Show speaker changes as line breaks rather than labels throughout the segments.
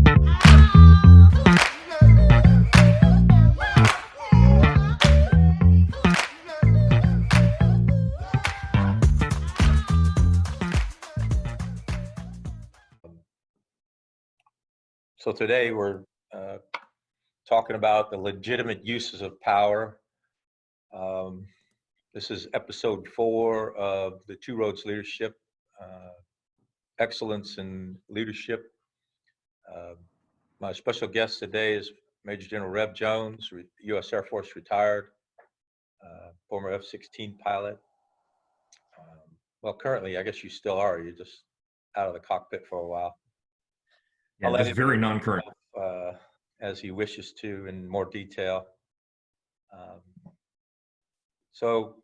So today we're talking about the legitimate uses of power. This is episode 4 of the Two Roads Leadership, Excellence in Leadership. My special guest today is Major General Rev Jones, U.S. Air Force retired, former F-16 pilot. Well, currently, I guess you still are. You're just out of the cockpit for a while.
Yeah, that's very non-current.
As he wishes to in more detail. So,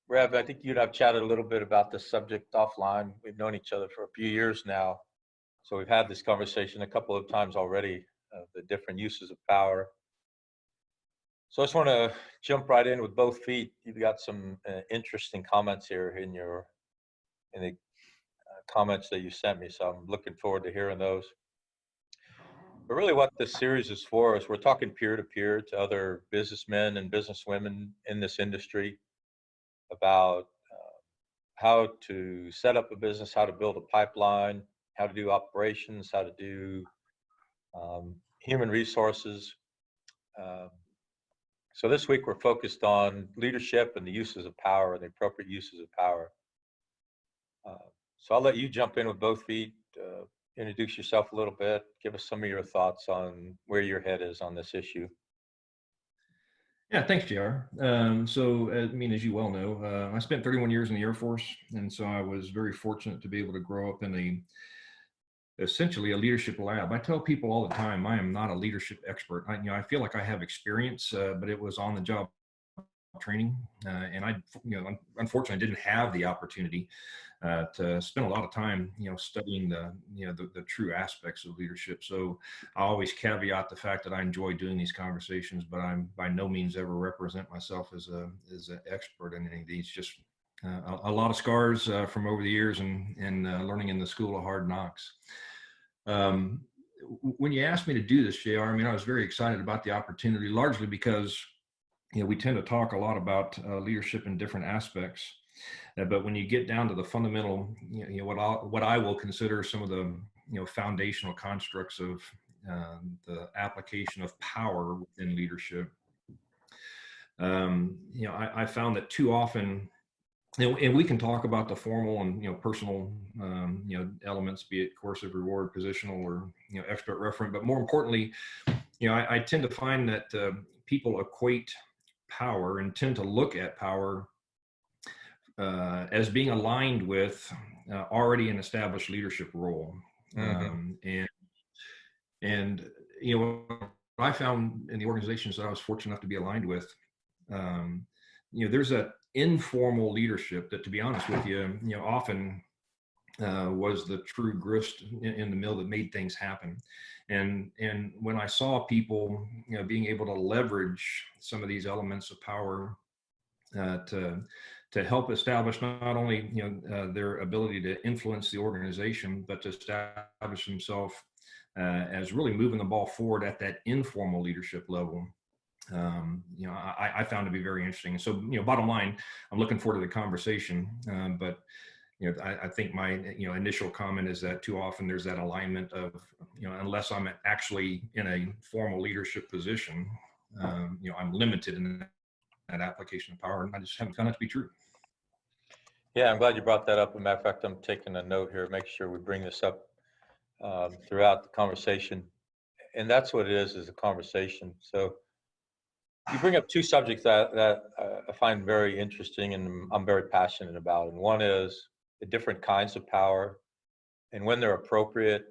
Rev, I think you and I've chatted a little bit about this subject offline. We've known each other for a few years now. So we've had this conversation a couple of times already, the different uses of power. So I just want to jump right in with both feet. You've got some interesting comments here in the comments that you sent me. So I'm looking forward to hearing those. But really what this series is for is we're talking peer-to-peer to other businessmen and businesswomen in this industry about how to set up a business, how to build a pipeline, how to do operations, how to do human resources. So this week we're focused on leadership and the uses of power and the appropriate uses of power. So I'll let you jump in with both feet. Introduce yourself a little bit, give us some of your thoughts on where your head is on this issue.
Yeah, thanks, JR. So, as you well know, I spent 31 years in the Air Force, and so I was very fortunate to be able to grow up in essentially a leadership lab. I tell people all the time, I am not a leadership expert. I feel like I have experience, but it was on the job training, and I, unfortunately didn't have the opportunity to spend a lot of time, studying the true aspects of leadership. So I always caveat the fact that I enjoy doing these conversations, but I'm by no means ever represent myself as an expert in any of these. Just a lot of scars from over the years and learning in the school of hard knocks. When you asked me to do this, JR, I was very excited about the opportunity, largely because we tend to talk a lot about leadership in different aspects. But when you get down to the fundamental, what I will consider some of the foundational constructs of the application of power in leadership, I found that too often, and we can talk about the formal and personal elements, be it coercive, reward, positional, or expert, referent. But more importantly, I tend to find that people equate power and tend to look at power as being aligned with already an established leadership role. Mm-hmm. And what I found in the organizations that I was fortunate enough to be aligned with, there's that informal leadership that, to be honest with you, often was the true grist in the mill that made things happen. And when I saw people, being able to leverage some of these elements of power to help establish not only their ability to influence the organization, but to establish themselves as really moving the ball forward at that informal leadership level, I found to be very interesting. So, bottom line, I'm looking forward to the conversation, but I think my initial comment is that too often there's that alignment of unless I'm actually in a formal leadership position, I'm limited in that application of power, and I just haven't found that to be true.
Yeah, I'm glad you brought that up. As a matter of fact, I'm taking a note here, make sure we bring this up throughout the conversation. And that's what it is a conversation. So you bring up two subjects that I find very interesting and I'm very passionate about. And one is the different kinds of power and when they're appropriate,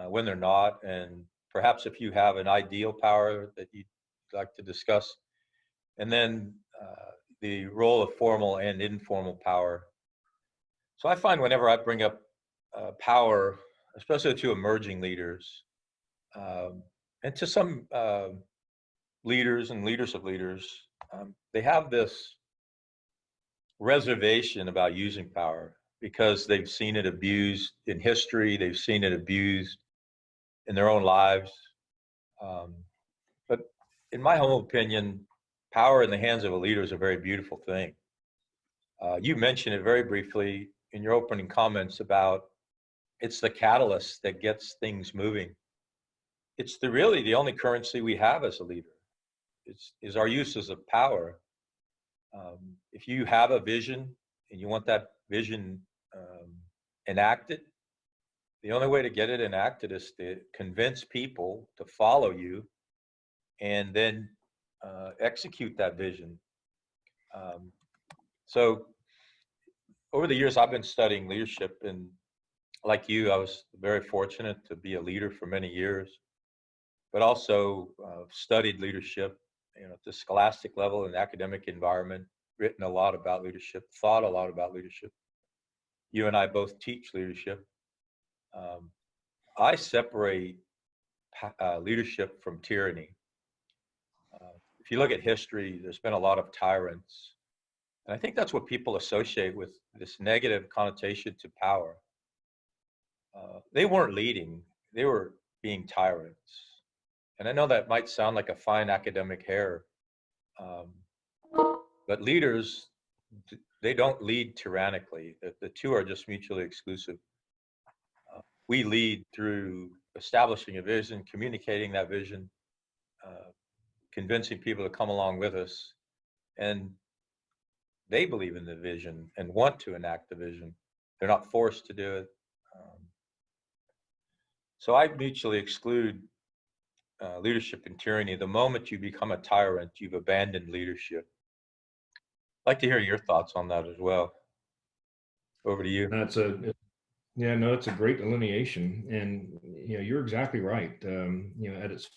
when they're not, and perhaps if you have an ideal power that you'd like to discuss. And then the role of formal and informal power. So I find whenever I bring up power, especially to emerging leaders, and to some leaders and leaders of leaders, they have this reservation about using power because they've seen it abused in history, they've seen it abused in their own lives. But in my humble opinion, power in the hands of a leader is a very beautiful thing. You mentioned it very briefly in your opening comments about it's the catalyst that gets things moving. It's really the only currency we have as a leader. Is our uses of power. If you have a vision and you want that vision enacted, the only way to get it enacted is to convince people to follow you and then execute that vision. So over the years, I've been studying leadership, and like you, I was very fortunate to be a leader for many years, but also studied leadership, at the scholastic level in the academic environment, written a lot about leadership, thought a lot about leadership. You and I both teach leadership. I separate leadership from tyranny. If you look at history, there's been a lot of tyrants. And I think that's what people associate with this negative connotation to power. They weren't leading, they were being tyrants. And I know that might sound like a fine academic hair, but leaders, they don't lead tyrannically. The two are just mutually exclusive. We lead through establishing a vision, communicating that vision, convincing people to come along with us, and they believe in the vision and want to enact the vision. They're not forced to do it. So I mutually exclude leadership and tyranny. The moment you become a tyrant, you've abandoned leadership. I'd like to hear your thoughts on that as well. Over to you.
It's a great delineation, and you're exactly right. At its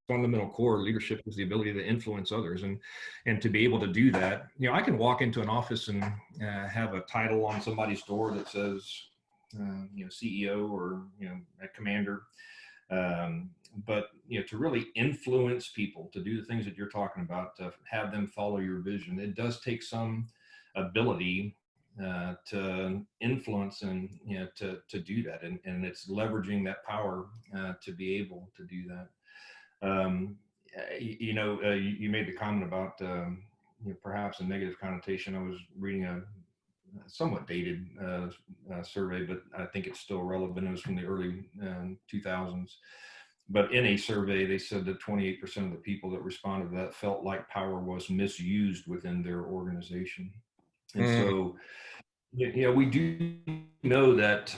fundamental core, leadership is the ability to influence others, and to be able to do that. I can walk into an office and have a title on somebody's door that says, CEO or a commander. But to really influence people to do the things that you're talking about, to have them follow your vision, it does take some ability to influence and to do that, and it's leveraging that power to be able to do that. You made the comment about perhaps a negative connotation. I was reading a somewhat dated survey, but I think it's still relevant. It was from the early 2000s. But in a survey, they said that 28% of the people that responded to that felt like power was misused within their organization. And so, we do know that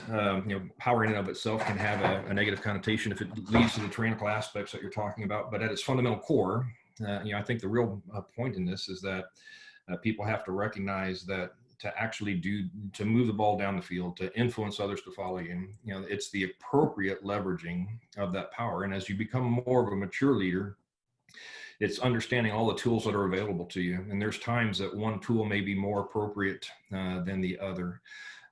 power in and of itself can have a negative connotation if it leads to the tyrannical aspects that you're talking about. But at its fundamental core, I think the real point in this is that people have to recognize that to actually to move the ball down the field, to influence others to follow you, it's the appropriate leveraging of that power. And as you become more of a mature leader, it's understanding all the tools that are available to you. And there's times that one tool may be more appropriate than the other.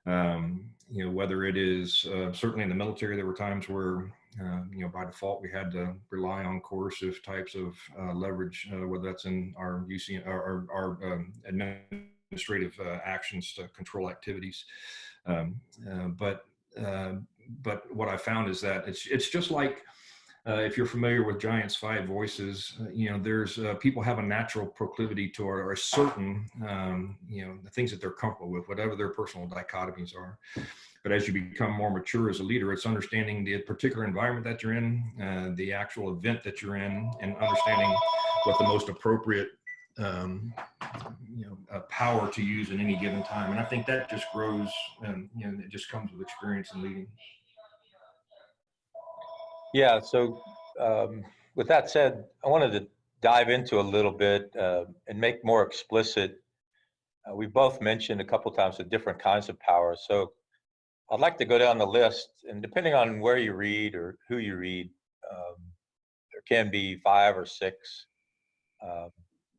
Whether it is certainly in the military, there were times where, by default, we had to rely on coercive types of leverage, whether that's in our UC or our administrative actions to control activities. But what I found is that it's just like, if you're familiar with Giant's Five Voices, there's people have a natural proclivity to or a certain, the things that they're comfortable with, whatever their personal dichotomies are. But as you become more mature as a leader, it's understanding the particular environment that you're in, the actual event that you're in, and understanding what the most appropriate power to use in any given time. And I think that just grows, and it just comes with experience in leading.
Yeah, so with that said, I wanted to dive into a little bit and make more explicit. We both mentioned a couple times the different kinds of power. So I'd like to go down the list, and depending on where you read or who you read, there can be 5 or 6.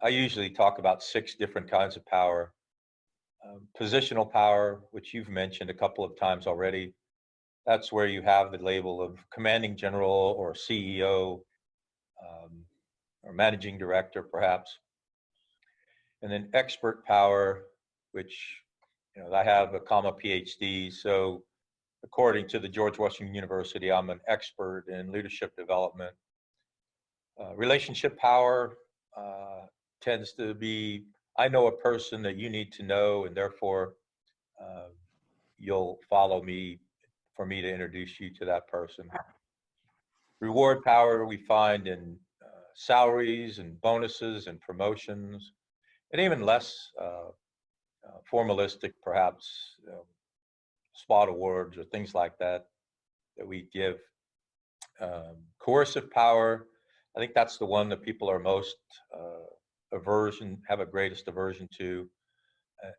I usually talk about 6 different kinds of power. Positional power, which you've mentioned a couple of times already. That's where you have the label of commanding general or CEO or managing director, perhaps. And then expert power, which, I have a PhD, so according to the George Washington University, I'm an expert in leadership development. Relationship power tends to be, I know a person that you need to know, and therefore you'll follow me for me to introduce you to that person. Reward power we find in salaries and bonuses and promotions, and even less formalistic, perhaps, spot awards or things like that we give. Coercive power, I think that's the one that people are most have a greatest aversion to,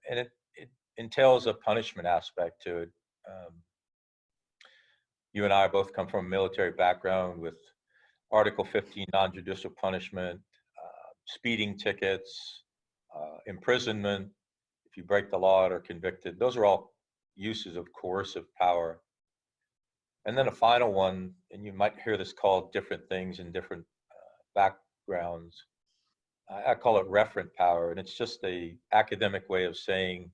and it entails a punishment aspect to it. You and I both come from a military background with Article 15 non-judicial punishment, speeding tickets, imprisonment if you break the law or are convicted. Those are all uses of coercive power. And then a final one, and you might hear this called different things in different backgrounds. I call it referent power, and it's just a academic way of saying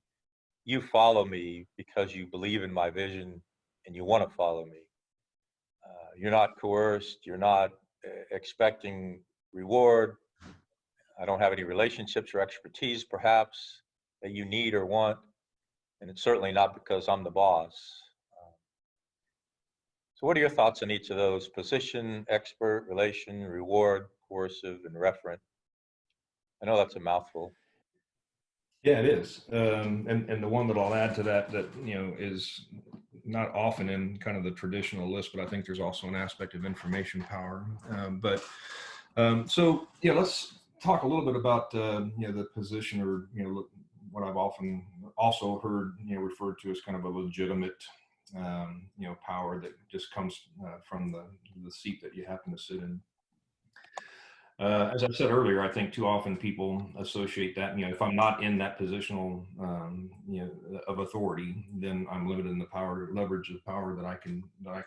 you follow me because you believe in my vision and you want to follow me. You're not coerced. You're not expecting reward. I don't have any relationships or expertise, perhaps, that you need or want, and it's certainly not because I'm the boss. So what are your thoughts on each of those? Position, expert, relation, reward, coercive, and referent. I know that's a mouthful.
Yeah, it is. And the one that I'll add to that is not often in kind of the traditional list, but I think there's also an aspect of information power. So let's talk a little bit about the position, or what I've often also heard referred to as kind of a legitimate power that just comes from the seat that you happen to sit in. As I said earlier, I think too often people associate that, if I'm not in that positional, of authority, then I'm limited in the power, leverage of power that I can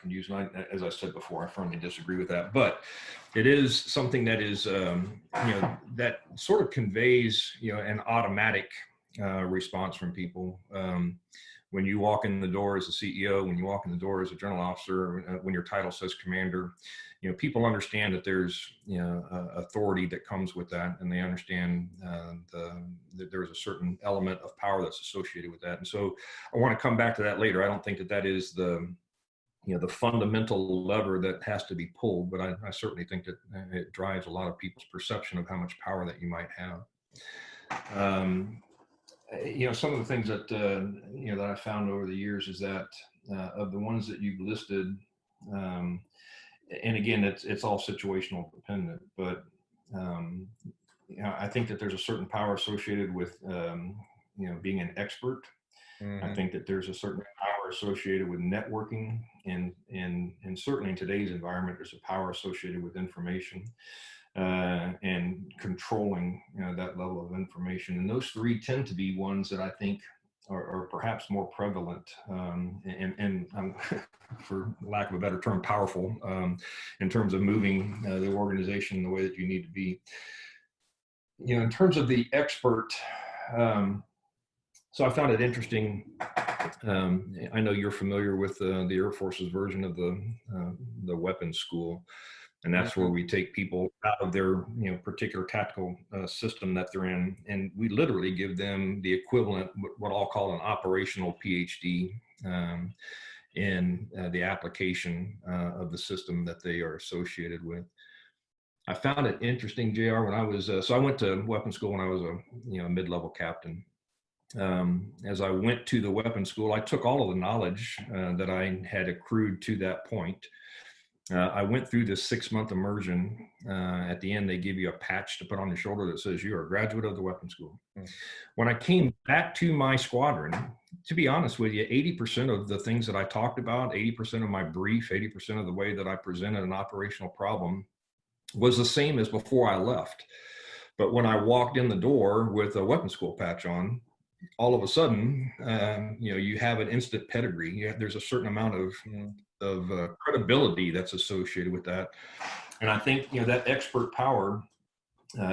use. And as I said before, I firmly disagree with that. But it is something that is, that sort of conveys, an automatic response from people. When you walk in the door as a CEO, when you walk in the door as a general officer, when your title says commander, people understand that there's, authority that comes with that, and they understand that there's a certain element of power that's associated with that. And so I want to come back to that later. I don't think that is the fundamental lever that has to be pulled, but I certainly think that it drives a lot of people's perception of how much power that you might have. Some of the things that, that I found over the years is that of the ones that you've listed, and again, it's all situational dependent, but I think that there's a certain power associated with, being an expert. Mm-hmm. I think that there's a certain power associated with networking, and certainly in today's environment, there's a power associated with information. And controlling that level of information. And those three tend to be ones that I think are perhaps more prevalent and for lack of a better term, powerful in terms of moving the organization in the way that you need to be. In terms of the expert, so I found it interesting. I know you're familiar with the Air Force's version of the weapons school. And that's where we take people out of their, particular tactical system that they're in, and we literally give them the equivalent, what I'll call an operational PhD in the application of the system that they are associated with. I found it interesting, JR, when I was, so I went to weapons school when I was a mid-level captain. As I went to the weapons school, I took all of the knowledge that I had accrued to that point. I went through this 6-month immersion. At the end, they give you a patch to put on your shoulder that says you are a graduate of the weapons school. When I came back to my squadron, to be honest with you, 80% of the things that I talked about, 80% of my brief, 80% of the way that I presented an operational problem was the same as before I left. But when I walked in the door with a weapons school patch on, all of a sudden, you have an instant pedigree. There's a certain amount of credibility that's associated with that. And I think, that expert power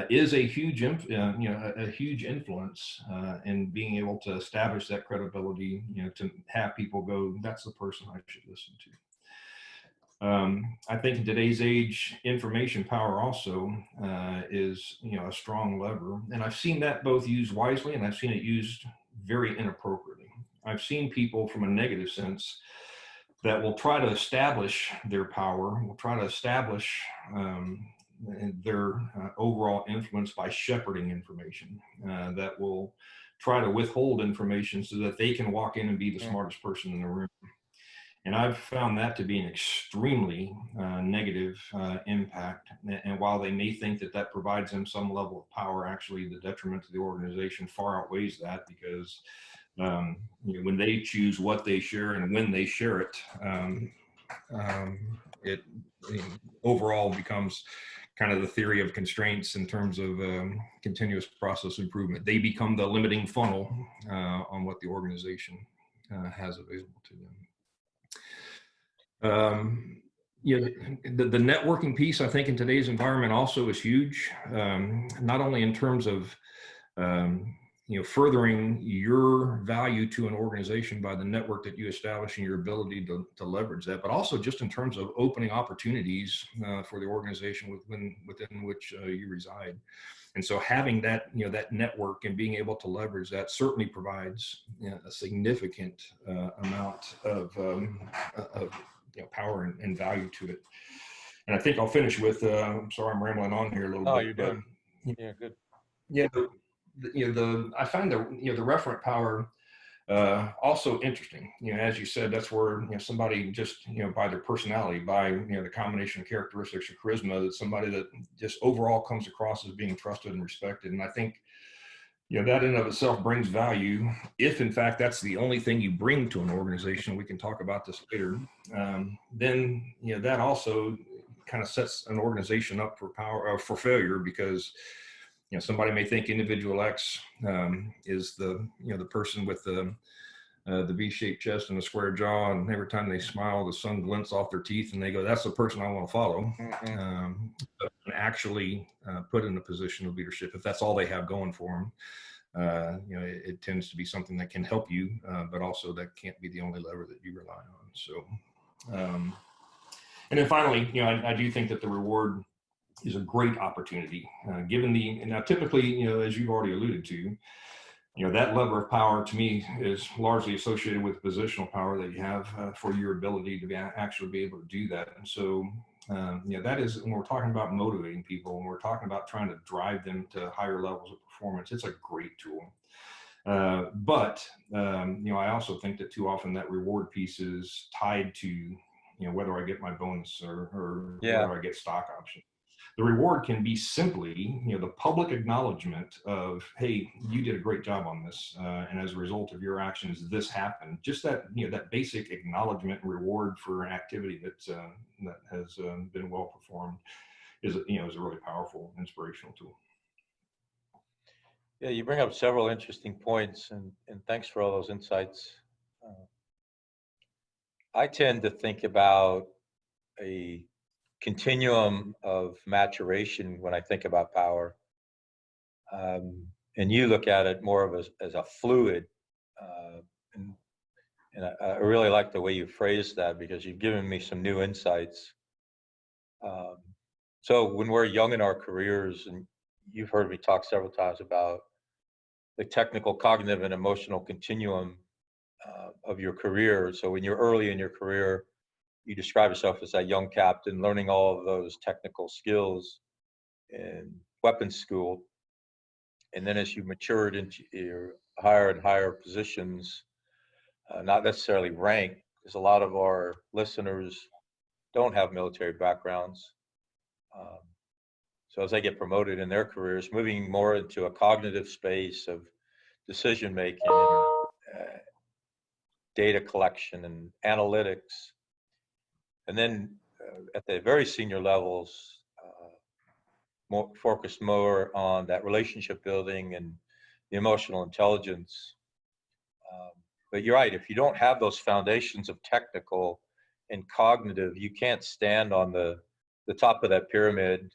is a huge, a huge influence in being able to establish that credibility, to have people go, that's the person I should listen to. I think in today's age, information power also is, a strong lever. And I've seen that both used wisely and I've seen it used very inappropriately. I've seen people from a negative sense that will try to establish their power, will try to establish their overall influence by shepherding information, that will try to withhold information so that they can walk in and be the smartest person in the room. And I've found that to be an extremely negative impact. And while they may think that that provides them some level of power, actually the detriment to the organization far outweighs that, because when they choose what they share and when they share it, it overall becomes kind of the theory of constraints in terms of continuous process improvement. They become the limiting funnel on what the organization has available to them. The networking piece, I think, in today's environment also is huge, not only in terms of furthering your value to an organization by the network that you establish and your ability to leverage that, but also just in terms of opening opportunities for the organization within which you reside. And so having that, that network and being able to leverage that certainly provides a significant amount of power and value to it. And I think I'll finish with, I'm sorry, I'm rambling on here a little bit.
Oh, you're good. Yeah, good.
Yeah, I find the referent power also interesting. As you said, that's where somebody just by their personality, by the combination of characteristics or charisma, that somebody that just overall comes across as being trusted and respected. And I think that in of itself brings value. If in fact that's the only thing you bring to an organization, we can talk about this later. Then that also kind of sets an organization up for failure, because somebody may think individual X is the person with the V-shaped chest and the square jaw, and every time they smile, the sun glints off their teeth, and they go, "That's the person I want to follow." But actually put in a position of leadership, if that's all they have going for them, it tends to be something that can help you, but also that can't be the only lever that you rely on. So, and then finally, I do think that the reward is a great opportunity, now typically, as you've already alluded to, that lever of power to me is largely associated with positional power that you have for your ability to actually be able to do that. And so, that is, when we're talking about motivating people, when we're talking about trying to drive them to higher levels of performance, it's a great tool. But I also think that too often that reward piece is tied to, whether I get my bonus or whether I get stock options. The reward can be simply, the public acknowledgement of, hey, you did a great job on this, and as a result of your actions, this happened. Just that, that basic acknowledgement and reward for an activity that has been well performed is a really powerful, inspirational tool.
Yeah, you bring up several interesting points, and thanks for all those insights. I tend to think about a continuum of maturation when I think about power. And you look at it more of as a fluid. And I really like the way you phrased that, because you've given me some new insights. So when we're young in our careers, and you've heard me talk several times about the technical, cognitive, and emotional continuum of your career. So when you're early in your career, you describe yourself as that young captain learning all of those technical skills in weapons school. And then as you matured into your higher and higher positions, not necessarily rank, because a lot of our listeners don't have military backgrounds. So as they get promoted in their careers, moving more into a cognitive space of decision making and data collection and analytics. And then at the very senior levels, more focused more on that relationship building and the emotional intelligence. But you're right, if you don't have those foundations of technical and cognitive, you can't stand on the top of that pyramid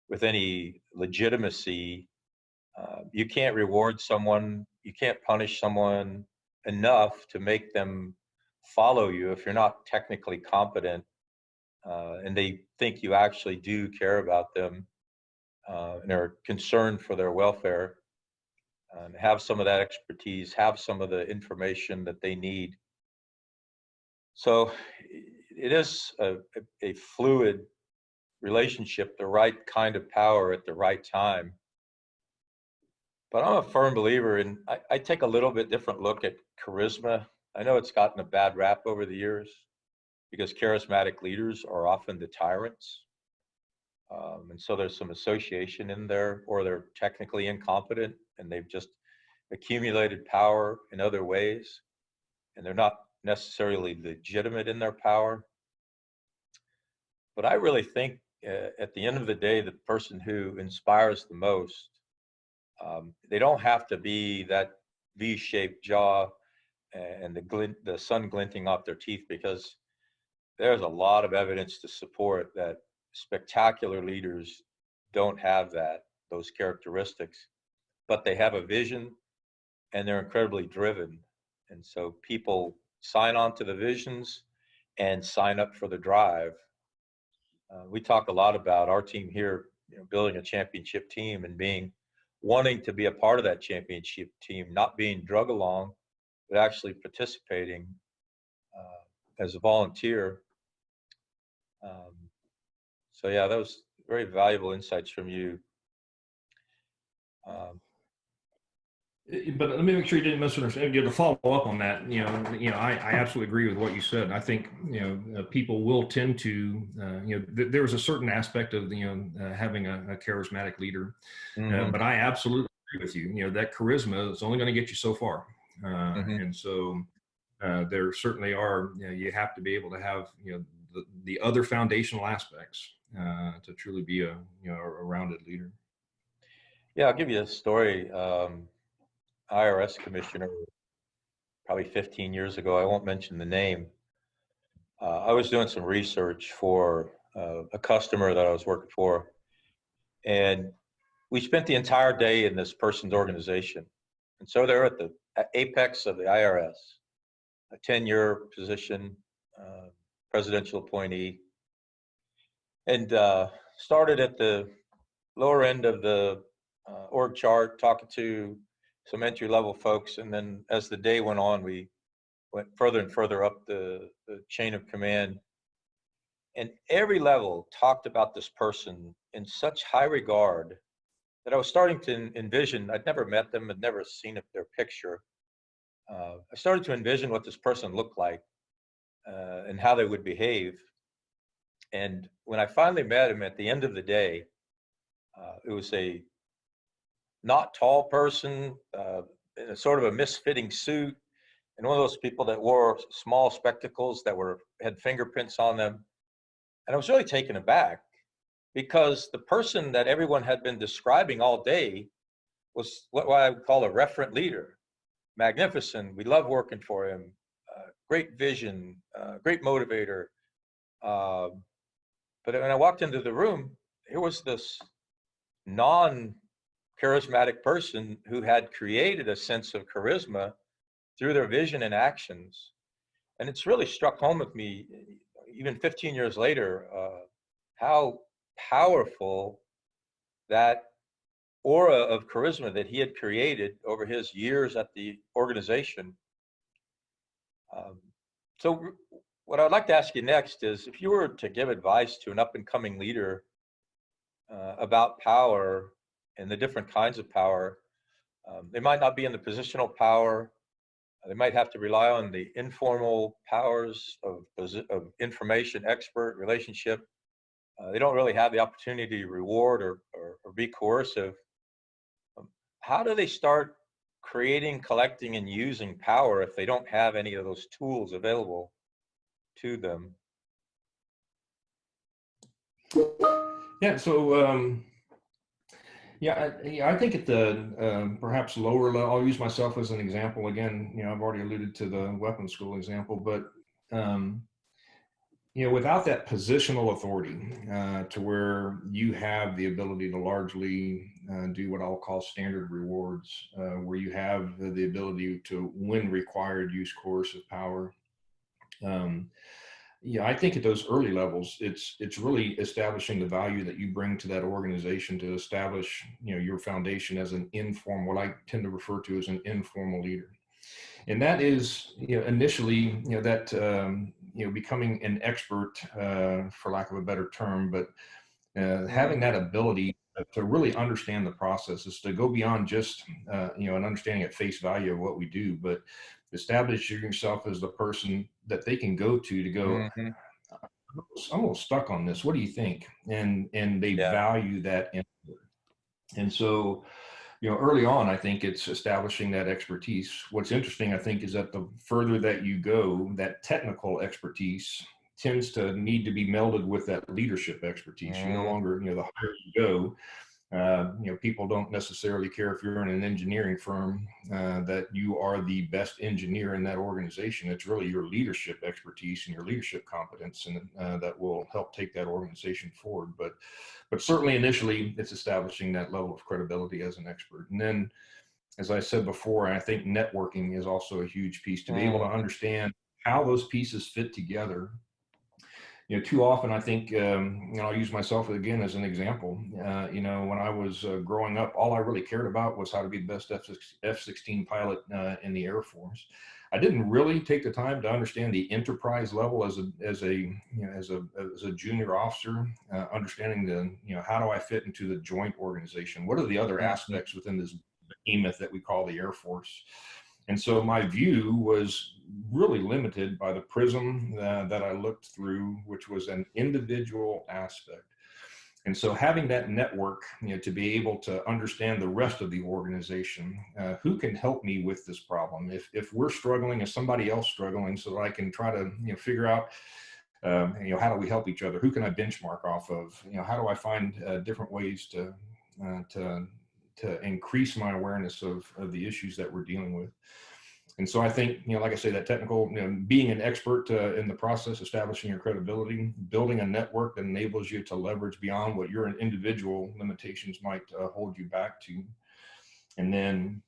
with any legitimacy. You can't reward someone, you can't punish someone enough to make them follow you if you're not technically competent, and they think you actually do care about them, and are concerned for their welfare, have some of that expertise, have some of the information that they need. So it is a fluid relationship, the right kind of power at the right time. But I'm a firm believer in, I take a little bit different look at charisma. I know it's gotten a bad rap over the years because charismatic leaders are often the tyrants. And so there's some association in there, or they're technically incompetent and they've just accumulated power in other ways, and they're not necessarily legitimate in their power. But I really think at the end of the day, the person who inspires the most, they don't have to be that V-shaped jaw and the sun glinting off their teeth, because there's a lot of evidence to support that spectacular leaders don't have those characteristics, but they have a vision and they're incredibly driven. And so people sign on to the visions and sign up for the drive. We talk a lot about our team here, building a championship team and wanting to be a part of that championship team, not being drug along, but actually participating as a volunteer. So yeah, that was very valuable insights from you.
But let me make sure you didn't misunderstand. To follow up on that, I absolutely agree with what you said. I think people will tend to, there's a certain aspect of having a charismatic leader,
Mm-hmm.
but I absolutely agree with you. That charisma is only going to get you so far, and so there certainly are. You have to be able to have the other foundational aspects to truly be a rounded leader.
Yeah, I'll give you a story. IRS commissioner, probably 15 years ago, I won't mention the name. I was doing some research for a customer that I was working for, and we spent the entire day in this person's organization. And so they're at the apex of the IRS, a 10-year position, presidential appointee, and started at the lower end of the org chart, talking to some entry-level folks. And then as the day went on, we went further and further up the chain of command. And every level talked about this person in such high regard that I was starting to envision. I'd never met them, I'd never seen their picture. I started to envision what this person looked like and how they would behave. And when I finally met him at the end of the day, it was a not tall person in a sort of a misfitting suit, and one of those people that wore small spectacles that had fingerprints on them. And I was really taken aback, because the person that everyone had been describing all day was what I would call a referent leader. Magnificent. We love working for him. Great vision, great motivator. But when I walked into the room, here was this non-charismatic person who had created a sense of charisma through their vision and actions. And it's really struck home with me, even 15 years later, how powerful that aura of charisma that he had created over his years at the organization. So what I'd like to ask you next is, if you were to give advice to an up-and-coming leader about power and the different kinds of power, they might not be in the positional power. They might have to rely on the informal powers of information, expert, relationship. They don't really have the opportunity to reward or be coercive. How do they start creating, collecting, and using power if they don't have any of those tools available to them?
Yeah. So, I think at the perhaps lower level, I'll use myself as an example again. I've already alluded to the weapons school example, but without that positional authority, to where you have the ability to largely do what I'll call standard rewards, where you have the ability to, when required, use coercive power. Um, I think at those early levels, it's really establishing the value that you bring to that organization to establish, your foundation as an informal, what I tend to refer to as an informal leader. And that is, initially, that, becoming an expert, for lack of a better term, but having that ability to really understand the processes, to go beyond just, an understanding at face value of what we do, but establishing yourself as the person that they can go to go,
Mm-hmm.
I'm a little stuck on this. What do you think? And they
Yeah.
value that. And so, early on, I think it's establishing that expertise. What's interesting, I think, is that the further that you go, that technical expertise tends to need to be melded with that leadership expertise. You no
Mm-hmm.
longer, the higher you go, people don't necessarily care if you're in an engineering firm, that you are the best engineer in that organization. It's really your leadership expertise and your leadership competence, and that will help take that organization forward. But certainly initially, it's establishing that level of credibility as an expert. And then, as I said before, I think networking is also a huge piece, to be able to
Mm-hmm.
understand how those pieces fit together. Too often, I think, I'll use myself again as an example. When I was growing up, all I really cared about was how to be the best F-16 pilot in the Air Force. I didn't really take the time to understand the enterprise level as a junior officer, understanding how do I fit into the joint organization? What are the other
Mm-hmm.
aspects within this behemoth that we call the Air Force? And so my view was really limited by the prism that I looked through, which was an individual aspect. And so having that network, to be able to understand the rest of the organization, who can help me with this problem? If we're struggling, is somebody else struggling, so that I can try to figure out, how do we help each other? Who can I benchmark off of? How do I find different ways to increase my awareness of the issues that we're dealing with? And so I think, like I say, that technical, being an expert in the process, establishing your credibility, building a network that enables you to leverage beyond what your individual limitations might hold you back to. And then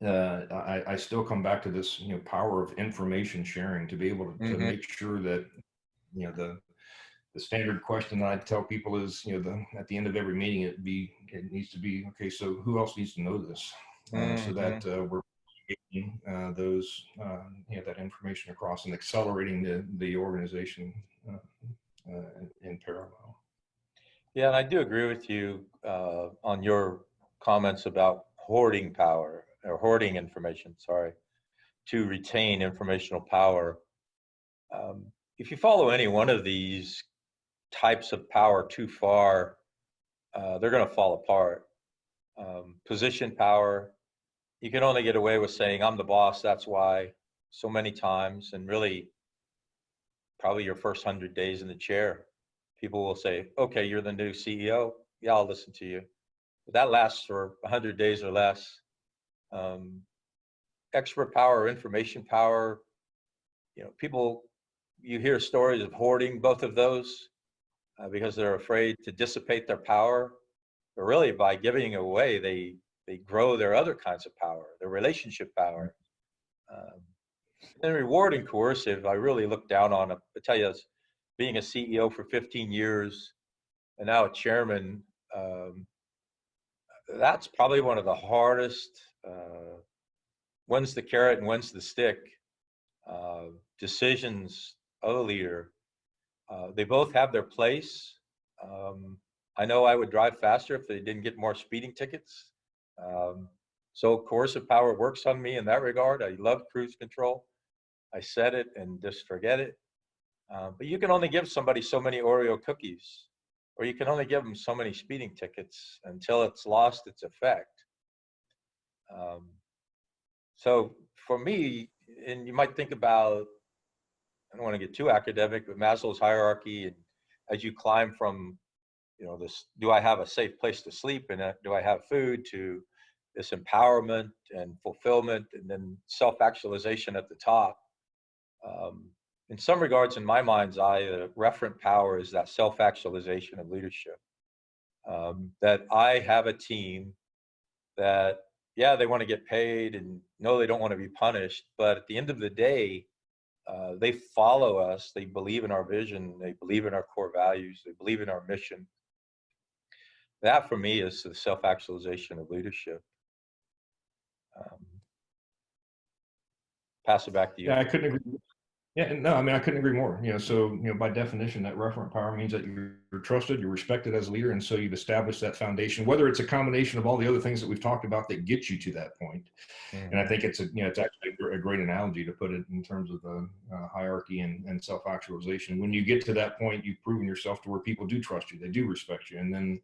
I still come back to this, power of information sharing, to be able to
Mm-hmm.
make sure that, the standard question that I tell people is, at the end of every meeting, it needs to be, okay, so who else needs to know this? So
Mm-hmm.
that we're getting those, that information across, and accelerating the organization in parallel.
Yeah, and I do agree with you on your comments about hoarding power or hoarding information, sorry, to retain informational power. Um, if you follow any one of these types of power too far, they're going to fall apart. Position power, you can only get away with saying, I'm the boss, that's why, so many times. And really, probably your first 100 days in the chair, people will say, okay, you're the new CEO. Yeah, I'll listen to you. But that lasts for 100 days or less. Um, Expert power, information power, people, you hear stories of hoarding both of those because they're afraid to dissipate their power. But really, by giving it away, they grow their other kinds of power, their relationship power. Um, and reward and coercive, I really look down on. I tell you, as being a CEO for 15 years and now a chairman, um, that's probably one of the hardest. When's the carrot and when's the stick? Decisions of a leader. They both have their place. Um, I know I would drive faster if they didn't get more speeding tickets. Um, so coercive power works on me in that regard. I love cruise control. I set it and just forget it. But you can only give somebody so many Oreo cookies, or you can only give them so many speeding tickets until it's lost its effect. Um, so for me, and you might think about, I don't want to get too academic, but Maslow's hierarchy, and as you climb from, this, do I have a safe place to sleep, and do I have food, to this empowerment and fulfillment, and then self-actualization at the top. Um, in some regards, in my mind's eye, referent power is that self-actualization of leadership. That I have a team that, yeah, they want to get paid and no, they don't want to be punished. But at the end of the day, they follow us. They believe in our vision. They believe in our core values. They believe in our mission. That for me is the self-actualization of leadership. Um, Pass it back to you.
Yeah, I couldn't agree. Yeah, no, I mean, I couldn't agree more. So, by definition, that referent power means that you're trusted, you're respected as a leader, and so you've established that foundation. Whether it's a combination of all the other things that we've talked about that get you to that point, and I think it's it's actually a great analogy to put it in terms of the hierarchy and self-actualization. When you get to that point, you've proven yourself to where people do trust you, they do respect you, and then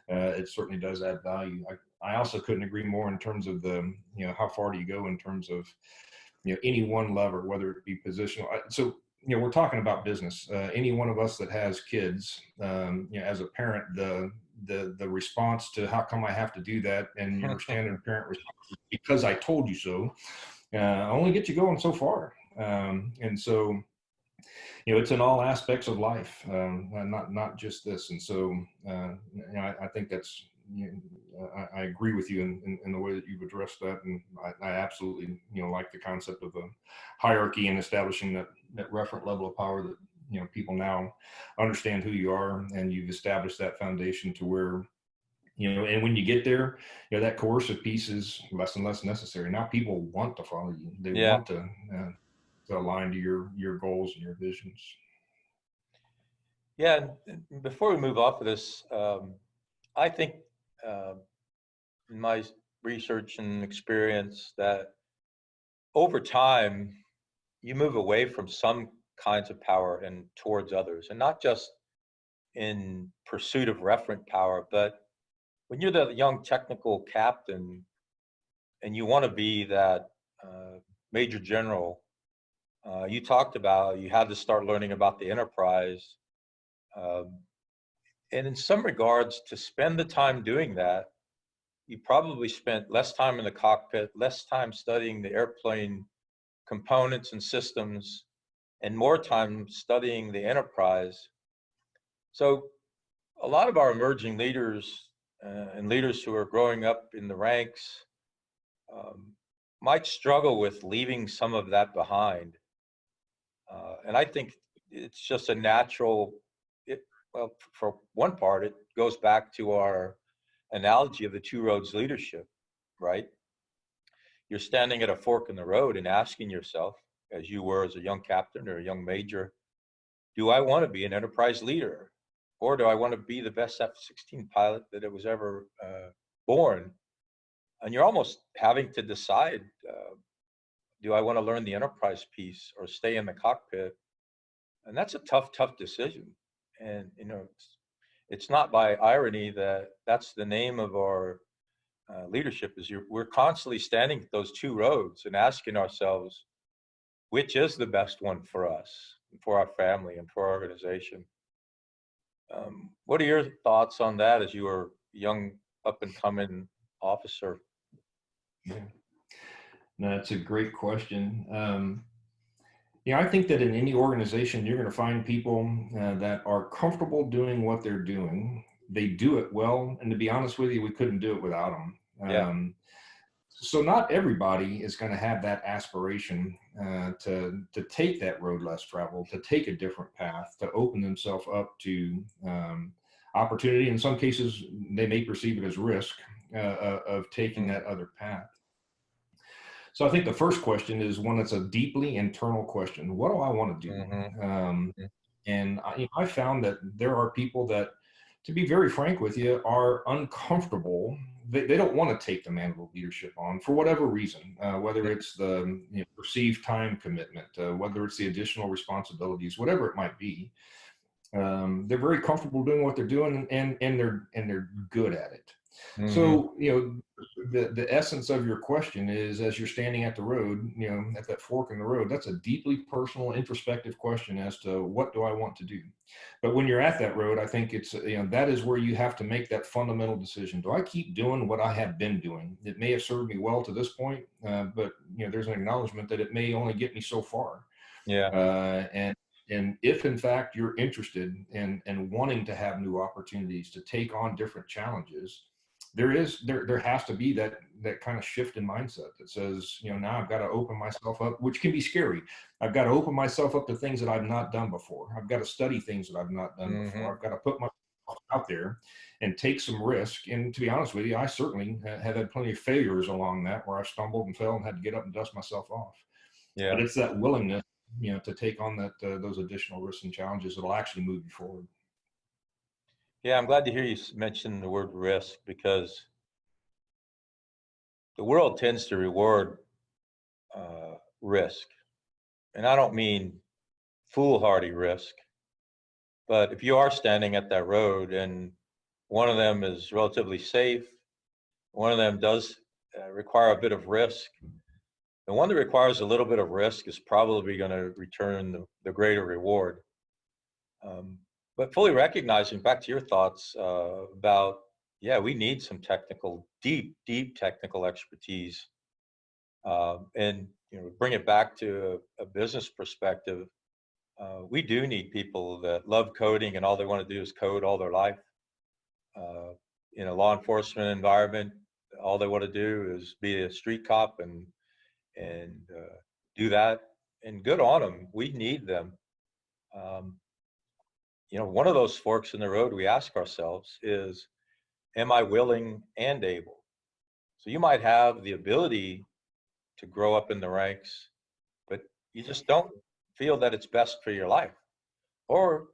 it certainly does add value. I also couldn't agree more in terms of the how far do you go in terms of any one lever, whether it be positional. So, we're talking about business. Any one of us that has kids, as a parent, the response to how come I have to do that, and your standard parent response is because I told you so, only get you going so far. And so, it's in all aspects of life, not just this. And so, I think that's, I agree with you in the way that you've addressed that, and I absolutely like the concept of a hierarchy and establishing that referent level of power that people now understand who you are, and you've established that foundation to where and when you get there, that coercive piece is less and less necessary. Now people want to follow you; they
Yeah.
want to align to your goals and your visions.
Yeah. And before we move off of this, I think in my research and experience that over time, you move away from some kinds of power and towards others, and not just in pursuit of referent power, but when you're the young technical captain and you want to be that major general, you talked about you had to start learning about the enterprise. Um, and in some regards, to spend the time doing that, you probably spent less time in the cockpit, less time studying the airplane components and systems, and more time studying the enterprise. So a lot of our emerging leaders and leaders who are growing up in the ranks um, might struggle with leaving some of that behind. And I think it's just a natural, well, for one part, it goes back to our analogy of the two roads leadership, right? You're standing at a fork in the road and asking yourself, as you were as a young captain or a young major, do I want to be an enterprise leader? Or do I want to be the best F-16 pilot that it was ever born? And you're almost having to decide, do I want to learn the enterprise piece or stay in the cockpit? And that's a tough decision. And, it's not by irony that that's the name of our leadership is we're constantly standing at those two roads and asking ourselves, which is the best one for us, for our family, and for our organization? What are your thoughts on that as you were a young up and coming officer?
Yeah. No, that's a great question. I think that in any organization, you're going to find people that are comfortable doing what they're doing. They do it well. And to be honest with you, we couldn't do it without them.
Yeah.
So not everybody is going to have that aspiration to take that road less traveled, to take a different path, to open themselves up to opportunity. In some cases, they may perceive it as risk of taking that other path. So I think the first question is one that's a deeply internal question. What do I want to do? And I found that there are people that, to be very frank with you, are uncomfortable. They don't want to take the mantle of leadership on for whatever reason, whether it's the perceived time commitment, whether it's the additional responsibilities, whatever it might be. They're very comfortable doing what they're doing, and they're good at it. So, the essence of your question is, as you're standing at the road, at that fork in the road, that's a deeply personal, introspective question as to what do I want to do? But when you're at that road, I think it's, that is where you have to make that fundamental decision. Do I keep doing what I have been doing? It may have served me well to this point, but there's an acknowledgement that it may only get me so far.
Yeah.
And if in fact you're interested in and wanting to have new opportunities to take on different challenges, there has to be that kind of shift in mindset that says, now I've got to open myself up, which can be scary. I've got to open myself up to things that I've not done before. I've got to study things that I've not done before. I've got to put myself out there and take some risk. And to be honest with you, I certainly have had plenty of failures along that, where I stumbled and fell and had to get up and dust myself off.
Yeah.
But it's that willingness, to take on those additional risks and challenges that'll actually move you forward.
Yeah, I'm glad to hear you mention the word risk, because the world tends to reward risk. And I don't mean foolhardy risk, but if you are standing at that road and one of them is relatively safe, one of them does require a bit of risk, the one that requires a little bit of risk is probably going to return the greater reward. But fully recognizing, back to your thoughts about, yeah, we need some deep technical expertise. And bring it back to a business perspective. We do need people that love coding and all they want to do is code all their life. In a law enforcement environment, all they want to do is be a street cop and do that. And good on them. We need them. One of those forks in the road we ask ourselves is, am I willing and able? So you might have the ability to grow up in the ranks, but you just don't feel that it's best for your life. Or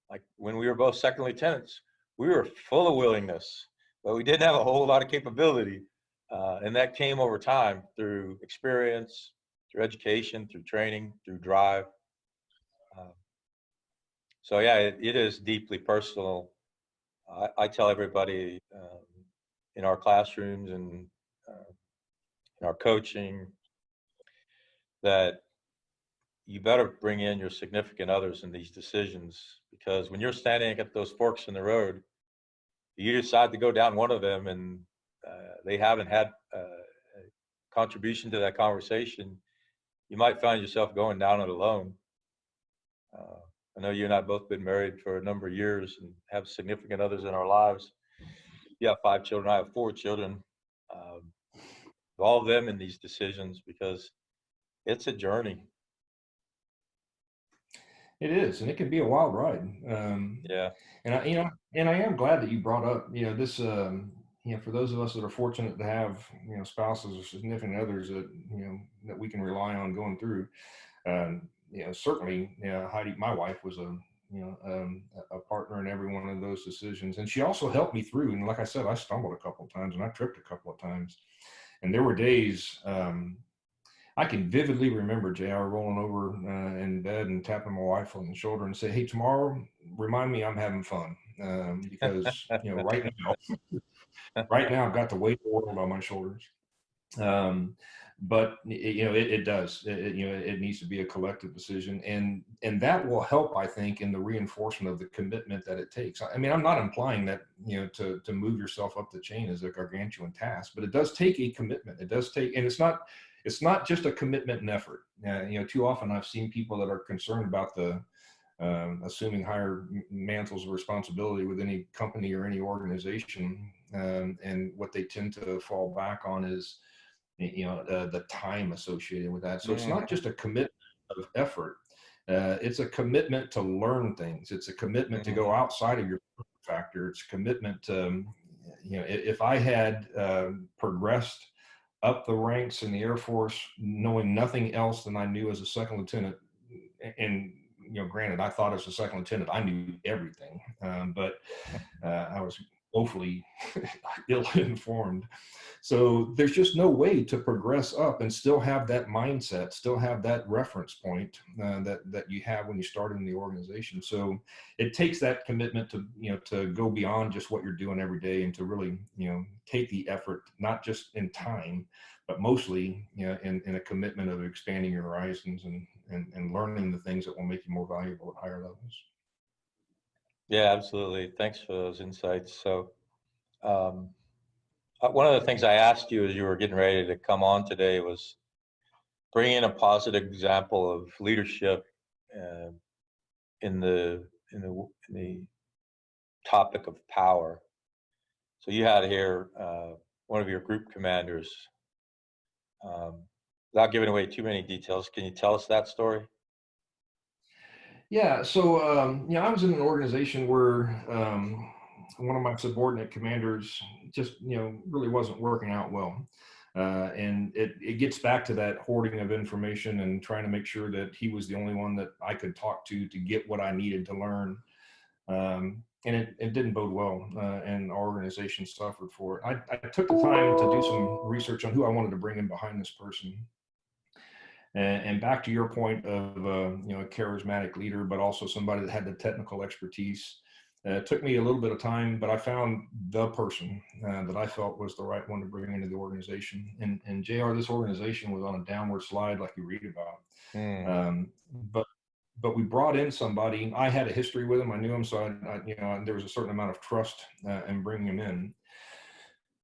like when we were both second lieutenants, we were full of willingness, but we didn't have a whole lot of capability. And that came over time through experience, through education, through training, through drive. So yeah, it is deeply personal. I tell everybody in our classrooms and in our coaching that you better bring in your significant others in these decisions, because when you're standing at those forks in the road, you decide to go down one of them and they haven't had a contribution to that conversation, you might find yourself going down it alone. I know you and I have both been married for a number of years and have significant others in our lives. You have 5 children, I have 4 children. Involve them in these decisions because it's a journey.
It is, and it can be a wild ride.
Yeah.
And I am glad that you brought up, this, for those of us that are fortunate to have, spouses or significant others that, that we can rely on going through. Certainly, Heidi, my wife, was a partner in every one of those decisions, and she also helped me through. And like I said, I stumbled a couple of times and I tripped a couple of times, and there were days. I can vividly remember JR rolling over in bed and tapping my wife on the shoulder and say, "Hey, tomorrow, remind me I'm having fun." Because right now I've got the weight of the world on my shoulders. But it does. It needs to be a collective decision, and that will help, I think, in the reinforcement of the commitment that it takes. I mean, I'm not implying that to move yourself up the chain is a gargantuan task, but it does take a commitment. It does take, and it's not just a commitment and effort. Too often I've seen people that are concerned about the assuming higher mantles of responsibility with any company or any organization, and what they tend to fall back on is the time associated with that. So it's not just a commitment of effort. It's a commitment to learn things. It's a commitment to go outside of your factor. It's a commitment to, if I had progressed up the ranks in the Air Force, knowing nothing else than I knew as a second lieutenant, and granted, I thought as a second lieutenant I knew everything, but I was woefully ill-informed. So there's just no way to progress up and still have that mindset, still have that reference point that you have when you start in the organization. So it takes that commitment to go beyond just what you're doing every day and to really take the effort, not just in time, but mostly in a commitment of expanding your horizons and learning the things that will make you more valuable at higher levels.
Yeah, absolutely. Thanks for those insights. So one of the things I asked you as you were getting ready to come on today was bring in a positive example of leadership uh, in the topic of power. So you had here one of your group commanders. Without giving away too many details, can you tell us that story?
Yeah, so I was in an organization where one of my subordinate commanders just really wasn't working out well, and it gets back to that hoarding of information and trying to make sure that he was the only one that I could talk to get what I needed to learn, and it didn't bode well, and our organization suffered for it. I took the time to do some research on who I wanted to bring in behind this person. And back to your point of a charismatic leader, but also somebody that had the technical expertise. It took me a little bit of time, but I found the person that I felt was the right one to bring into the organization. And JR, this organization was on a downward slide, like you read about. But we brought in somebody. I had a history with him. I knew him, so there was a certain amount of trust in bringing him in.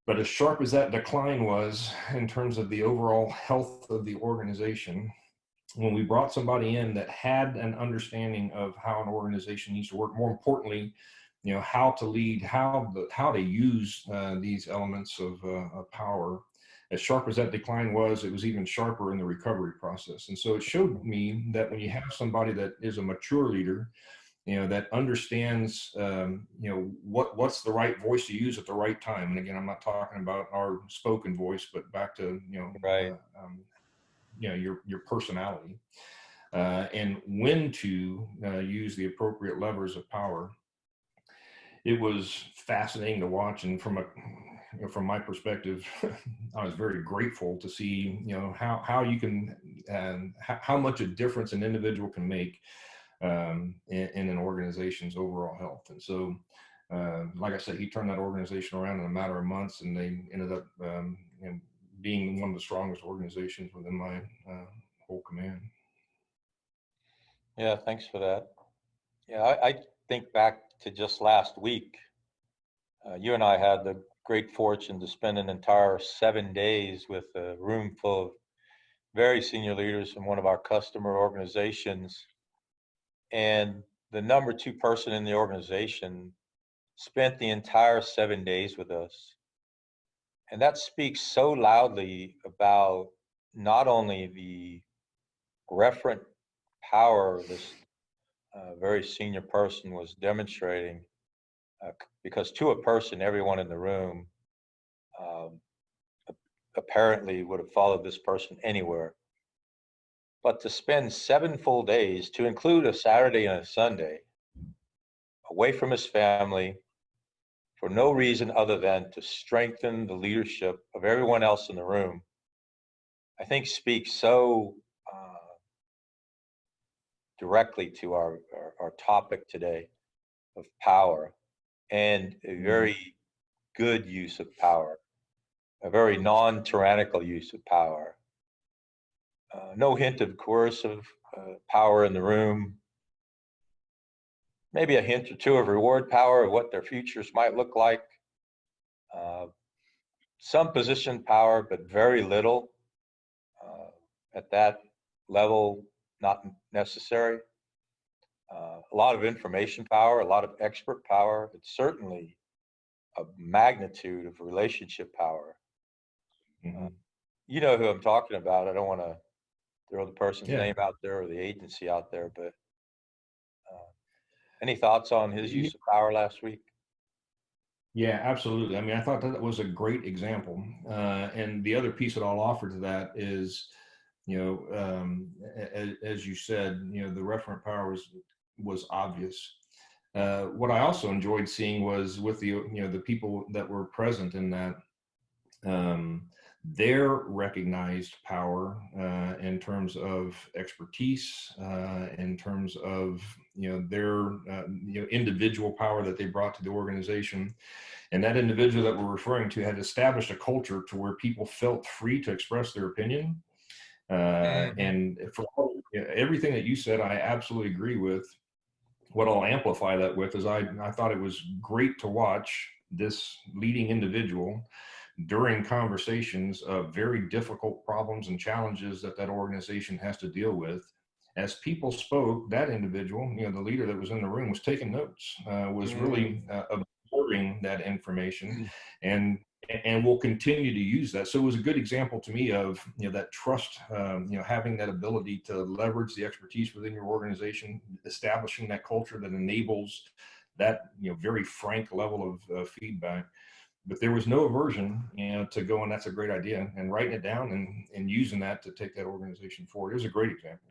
But as sharp as that decline was in terms of the overall health of the organization, when we brought somebody in that had an understanding of how an organization needs to work, more importantly, how to lead, how to use these elements of power, as sharp as that decline was, it was even sharper in the recovery process. And so it showed me that when you have somebody that is a mature leader, that understands, what's the right voice to use at the right time. And again, I'm not talking about our spoken voice, but back to,
Right.
Your personality, and when to use the appropriate levers of power. It was fascinating to watch. And from my perspective, I was very grateful to see, how you can, how much a difference an individual can make in an organization's overall health. And so, like I said, he turned that organization around in a matter of months, and they ended up being one of the strongest organizations within my whole command.
Yeah, thanks for that. Yeah, I think back to just last week. You and I had the great fortune to spend an entire 7 days with a room full of very senior leaders from one of our customer organizations. And the number two person in the organization spent the entire 7 days with us. And that speaks so loudly about not only the referent power this very senior person was demonstrating, because to a person, everyone in the room um, apparently would have followed this person anywhere. But to spend 7 full days, to include a Saturday and a Sunday, away from his family for no reason other than to strengthen the leadership of everyone else in the room, I think speaks so directly to our topic today of power, and a very good use of power, a very non-tyrannical use of power. No hint of coercive power in the room. Maybe a hint or two of reward power of what their futures might look like. Some position power, but very little at that level, not necessary. A lot of information power, a lot of expert power, but certainly a magnitude of relationship power. You know who I'm talking about. I don't want to throw the person's name out there or the agency out there, but any thoughts on his use of power last week?
Yeah, absolutely. I mean, I thought that was a great example. And the other piece that I'll offer to that is, as you said, the referent power was obvious. What I also enjoyed seeing was with the people that were present in that, their recognized power in terms of expertise, in terms of their individual power that they brought to the organization. And that individual that we're referring to had established a culture to where people felt free to express their opinion. And for everything that you said, I absolutely agree with. What I'll amplify that with is I thought it was great to watch this leading individual during conversations of very difficult problems and challenges that organization has to deal with, as people spoke, that individual, the leader that was in the room was taking notes, was really absorbing that information, and will continue to use that. So it was a good example to me of that trust, having that ability to leverage the expertise within your organization, establishing that culture that enables that very frank level of feedback. But there was no aversion, to going, that's a great idea, and writing it down and using that to take that organization forward. It was a great example.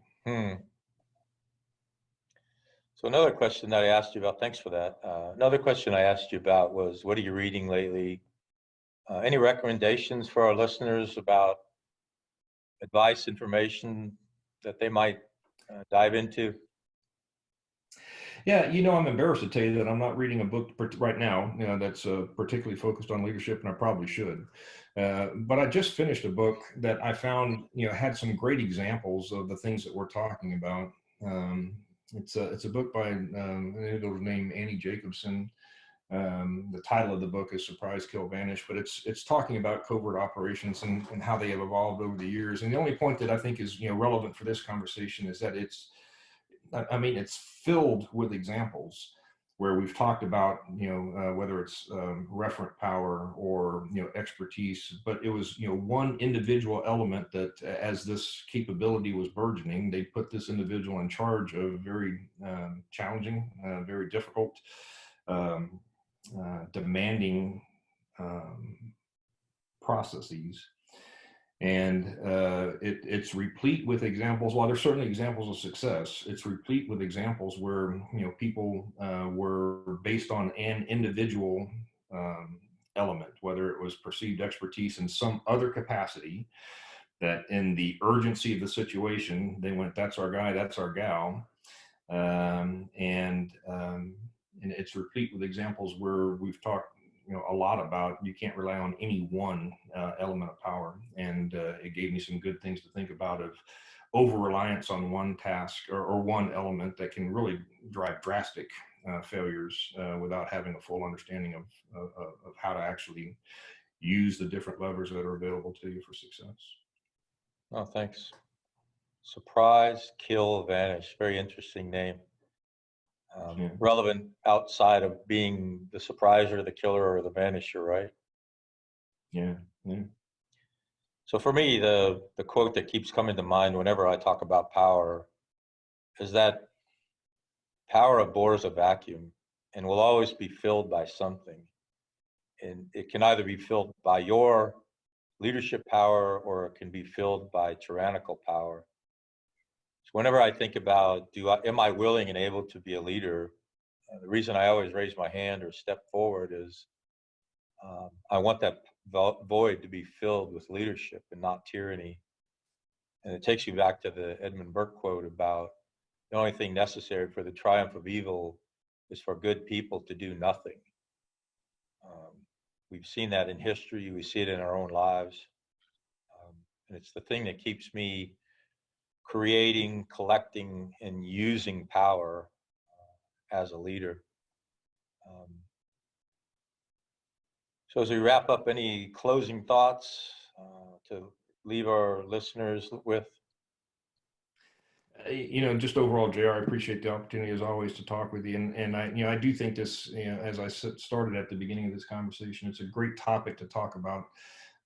So another question that I asked you about, thanks for that. Another question I asked you about was, what are you reading lately? Any recommendations for our listeners about advice, information that they might dive into?
Yeah, I'm embarrassed to tell you that I'm not reading a book right now, that's particularly focused on leadership, and I probably should. But I just finished a book that I found, had some great examples of the things that we're talking about. It's a book by an individual named Annie Jacobson. The title of the book is Surprise, Kill, Vanish, but it's talking about covert operations and how they have evolved over the years. And the only point that I think is relevant for this conversation is that it's filled with examples where we've talked about, whether it's referent power or, expertise, but it was, one individual element that as this capability was burgeoning, they put this individual in charge of very challenging, very difficult, demanding processes. And it's replete with examples. While there's certainly examples of success, it's replete with examples where people were based on an individual element, whether it was perceived expertise in some other capacity, that in the urgency of the situation, they went, that's our guy, that's our gal. And it's replete with examples where we've talked a lot about you can't rely on any one element of power. And it gave me some good things to think about of over-reliance on one task or one element that can really drive drastic failures without having a full understanding of how to actually use the different levers that are available to you for success.
Oh, thanks. Surprise, Kill, Vanish. Very interesting name. Relevant outside of being the surpriser, the killer, or the vanisher, right?
Yeah.
So for me, the quote that keeps coming to mind whenever I talk about power is that power abhors a vacuum and will always be filled by something. And it can either be filled by your leadership power or it can be filled by tyrannical power. So whenever I think about, am I willing and able to be a leader? The reason I always raise my hand or step forward is I want that void to be filled with leadership and not tyranny. And it takes you back to the Edmund Burke quote about the only thing necessary for the triumph of evil is for good people to do nothing. We've seen that in history. We see it in our own lives. And it's the thing that keeps me creating, collecting, and using power as a leader. So as we wrap up, any closing thoughts to leave our listeners with?
Just overall, JR, I appreciate the opportunity as always to talk with you. And I do think this, as I started at the beginning of this conversation, it's a great topic to talk about.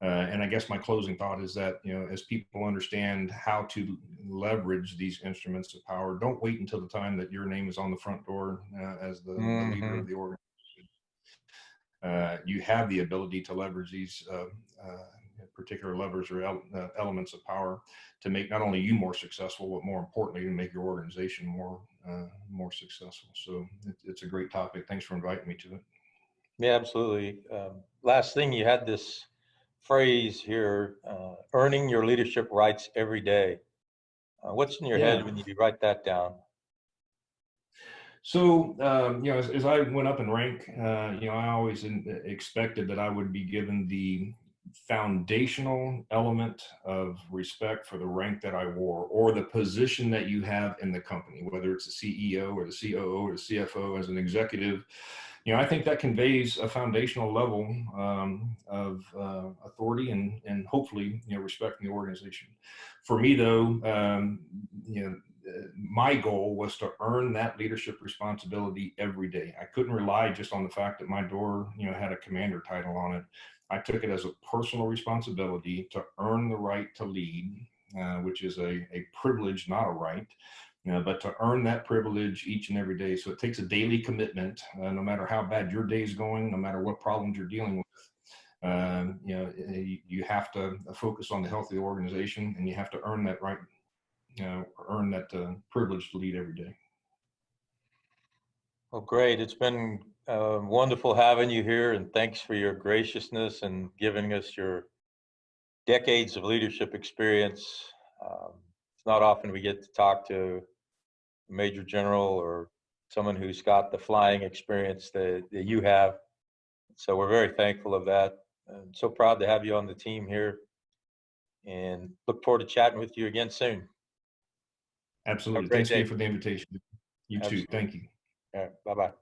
And I guess my closing thought is that, as people understand how to leverage these instruments of power, don't wait until the time that your name is on the front door as the leader of the organization. You have the ability to leverage these particular levers or elements of power to make not only you more successful, but more importantly, to make your organization more successful. So it's a great topic. Thanks for inviting me to it.
Yeah, absolutely. Last thing, you had this phrase here, earning your leadership rights every day. What's in your head when you write that down?
So, as I went up in rank, I always expected that I would be given the foundational element of respect for the rank that I wore or the position that you have in the company, whether it's the CEO or the COO or the CFO as an executive. I think that conveys a foundational level of authority and hopefully, respect in the organization. For me, though, my goal was to earn that leadership responsibility every day. I couldn't rely just on the fact that my door, had a commander title on it. I took it as a personal responsibility to earn the right to lead, which is a privilege, not a right. But to earn that privilege each and every day. So it takes a daily commitment, no matter how bad your day is going, no matter what problems you're dealing with. You have to focus on the health of the organization, and you have to earn that right, earn that privilege to lead every day.
Well, great. It's been wonderful having you here, and thanks for your graciousness and giving us your decades of leadership experience. It's not often we get to talk to a major general or someone who's got the flying experience that you have. So we're very thankful of that. I'm so proud to have you on the team here, and look forward to chatting with you again soon.
Absolutely.
Have a great
Thanks again
day.
for the invitation. You too.
Absolutely.
Thank you.
All right. Bye-bye.